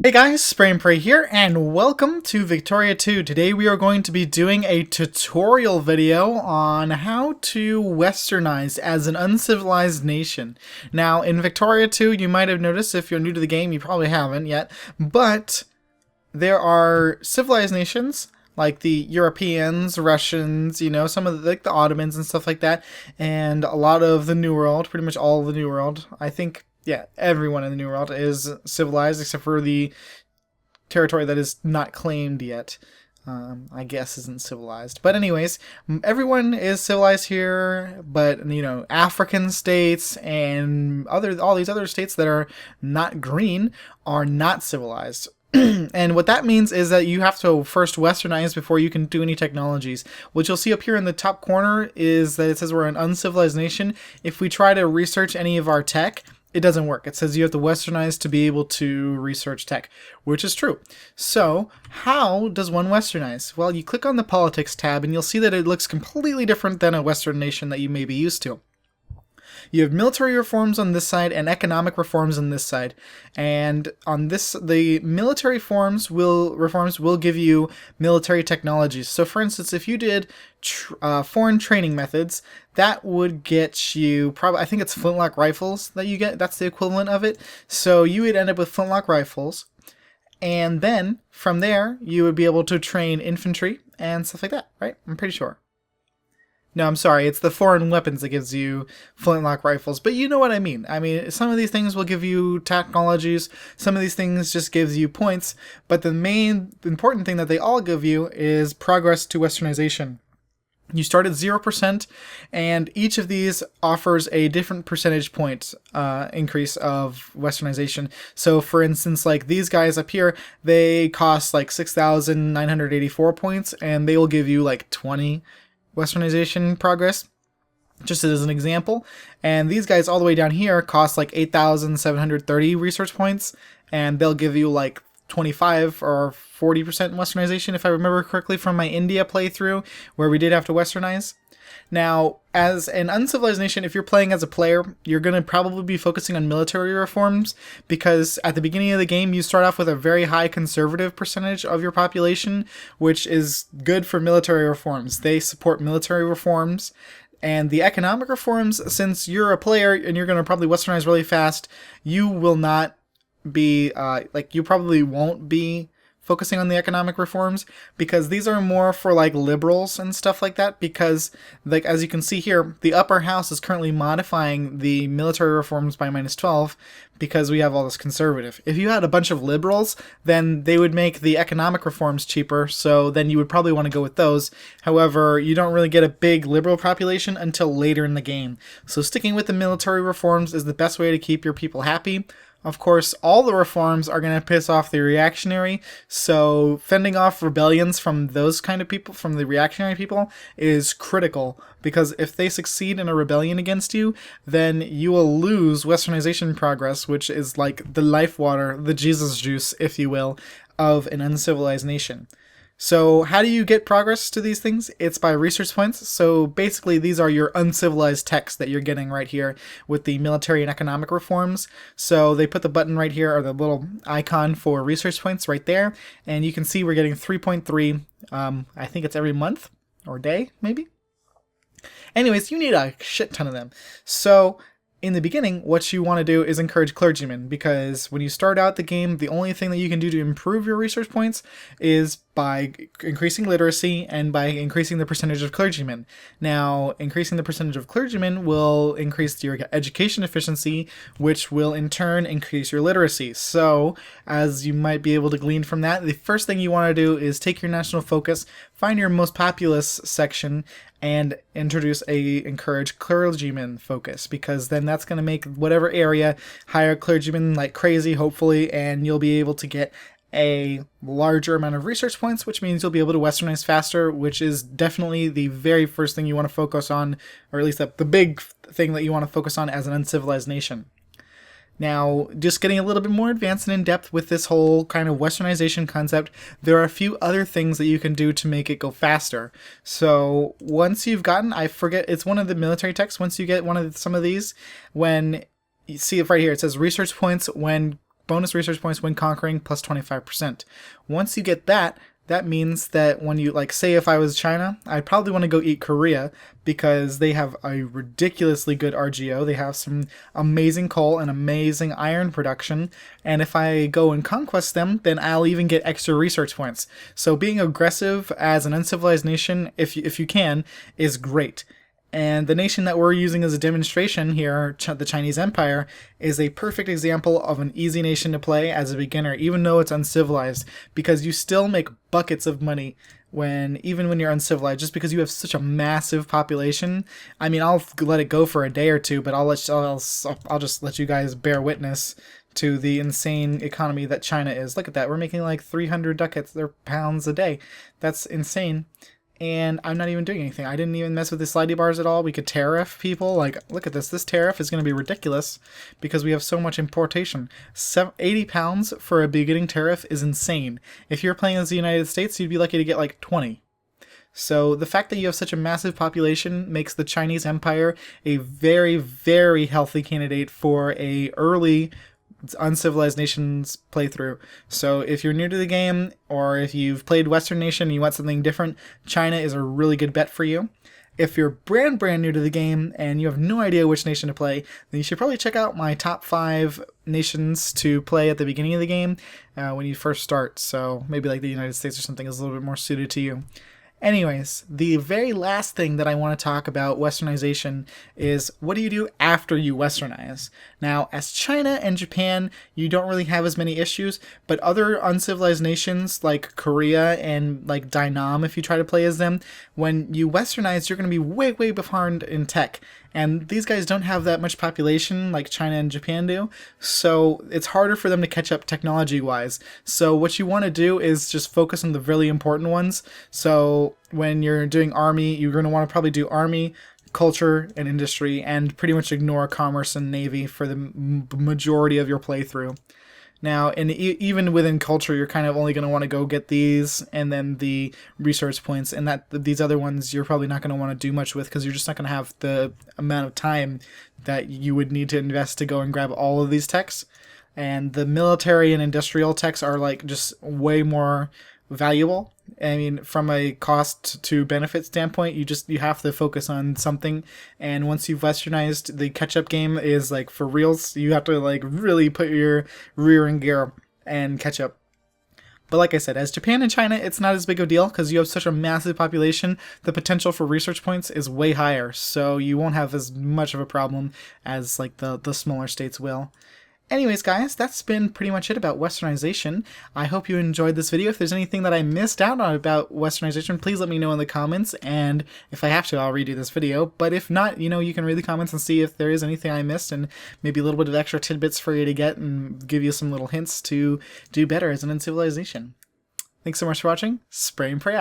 Hey guys, Spray and Pray here, and welcome to Victoria 2. Today we are going to be doing a tutorial video on how to westernize as an uncivilized nation. Now, in Victoria 2, you might have noticed, if you're new to the game, you probably haven't yet, but there are civilized nations, like the Europeans, Russians, some of the Ottomans and stuff like that, and a lot of the New World, pretty much all of the New World. I think, yeah, everyone in the New World is civilized except for the territory that is not claimed yet. I guess isn't civilized. But anyways, everyone is civilized here, but African states and all these other states that are not green are not civilized. And what that means is that you have to first westernize before you can do any technologies. What you'll see up here in the top corner is that it says we're an uncivilized nation. If we try to research any of our tech, it doesn't work. It says you have to westernize to be able to research tech, which is true. So how does one westernize? Well, you click on the politics tab and you'll see that it looks completely different than a Western nation that you may be used to. You have military reforms on this side and economic reforms on this side. And on this, the military reforms will give you military technologies. So for instance, if you did foreign training methods, that would get you probably, I think it's flintlock rifles that you get. That's the equivalent of it. So you would end up with flintlock rifles. And then from there, you would be able to train infantry and stuff like that, right? I'm pretty sure. No, I'm sorry, it's the foreign weapons that gives you flintlock rifles, but you know what I mean. I mean, some of these things will give you technologies, some of these things just gives you points, but the main important thing that they all give you is progress to westernization. You start at 0%, and each of these offers a different percentage point increase of westernization. So for instance, like these guys up here, they cost like 6,984 points, and they will give you like 20 westernization progress, just as an example. And these guys all the way down here cost like 8,730 research points, and they'll give you like 25 or 40% westernization, if I remember correctly from my India playthrough, where we did have to westernize. Now, as an uncivilized nation, if you're playing as a player, you're going to probably be focusing on military reforms, because at the beginning of the game, you start off with a very high conservative percentage of your population, which is good for military reforms. They support military reforms. And the economic reforms, since you're a player and you're going to probably westernize really fast, you will not be, you probably won't be focusing on the economic reforms, because these are more for like liberals and stuff like that, because like as you can see here, the upper house is currently modifying the military reforms by -12 because we have all this conservative. If you had a bunch of liberals, then they would make the economic reforms cheaper, so then you would probably want to go with those. However, you don't really get a big liberal population until later in the game. So sticking with the military reforms is the best way to keep your people happy. Of course, all the reforms are going to piss off the reactionary, so fending off rebellions from those kind of people, from the reactionary people, is critical, because if they succeed in a rebellion against you, then you will lose westernization progress, which is like the life water, the Jesus juice, if you will, of an uncivilized nation. So how do you get progress to these things? It's by research points. So basically these are your uncivilized techs that you're getting right here with the military and economic reforms. So they put the button right here, or the little icon for research points right there. And you can see we're getting 3.3, I think it's every month or day, maybe? Anyways, you need a shit ton of them. So in the beginning, what you want to do is encourage clergymen, because when you start out the game, the only thing that you can do to improve your research points is by increasing literacy and by increasing the percentage of clergymen. Now, increasing the percentage of clergymen will increase your education efficiency, which will in turn increase your literacy. So, as you might be able to glean from that, the first thing you want to do is take your national focus, find your most populous section, and encourage clergymen focus, because then that's going to make whatever area hire clergymen like crazy, hopefully, and you'll be able to get a larger amount of research points, which means you'll be able to westernize faster, which is definitely the very first thing you want to focus on, or at least the big thing that you want to focus on as an uncivilized nation. Now, just getting a little bit more advanced and in-depth with this whole kind of westernization concept, there are a few other things that you can do to make it go faster. So once you've gotten, I forget, it's one of the military techs, once you get some of these, when you see it right here, it says research points when bonus research points when conquering plus 25%. Once you get that, that means that when you, like, say if I was China, I'd probably want to go eat Korea because they have a ridiculously good RGO. They have some amazing coal and amazing iron production. And if I go and conquest them, then I'll even get extra research points. So being aggressive as an uncivilized nation, if you can, is great. And the nation that we're using as a demonstration here, the Chinese Empire, is a perfect example of an easy nation to play as a beginner, even though it's uncivilized, because you still make buckets of money even when you're uncivilized, just because you have such a massive population. I mean, I'll let it go for a day or two, but I'll just let you guys bear witness to the insane economy that China is. Look at that, we're making like 300 ducats or pounds a day. That's insane. And I'm not even doing anything. I didn't even mess with the slidey bars at all. We could tariff people. Like, look at this. This tariff is going to be ridiculous because we have so much importation. 80 pounds for a beginning tariff is insane. If you're playing as the United States, you'd be lucky to get like 20. So the fact that you have such a massive population makes the Chinese Empire a very, very healthy candidate for a early Uncivilized Nations playthrough. So if you're new to the game, or if you've played Western Nation and you want something different, China is a really good bet for you. If you're brand new to the game and you have no idea which nation to play, then you should probably check out my top 5 nations to play at the beginning of the game when you first start. So maybe like the United States or something is a little bit more suited to you. Anyways, the very last thing that I want to talk about Westernization is what do you do after you Westernize? Now, as China and Japan, you don't really have as many issues, but other uncivilized nations like Korea and like Dainam, if you try to play as them, when you Westernize, you're going to be way, way behind in tech. And these guys don't have that much population like China and Japan do, so it's harder for them to catch up technology-wise. So what you want to do is just focus on the really important ones. So when you're doing army, you're going to want to probably do army, culture, and industry, and pretty much ignore commerce and navy for the majority of your playthrough. Now, and even within culture, you're kind of only going to want to go get these and then the research points, and that these other ones you're probably not going to want to do much with because you're just not going to have the amount of time that you would need to invest to go and grab all of these techs. And the military and industrial techs are like just way more valuable. I mean, from a cost to benefit standpoint, you have to focus on something, and once you've westernized, the catch-up game is like for reals. You have to like really put your rear in gear and catch up. But like I said, as Japan and China, it's not as big of a deal because you have such a massive population. The potential for research points is way higher, so you won't have as much of a problem as like the smaller states will. Anyways, guys, that's been pretty much it about Westernization. I hope you enjoyed this video. If there's anything that I missed out on about Westernization, please let me know in the comments, and if I have to, I'll redo this video. But if not, you can read the comments and see if there is anything I missed, and maybe a little bit of extra tidbits for you to get and give you some little hints to do better as an uncivilization. Thanks so much for watching. Spray and pray out.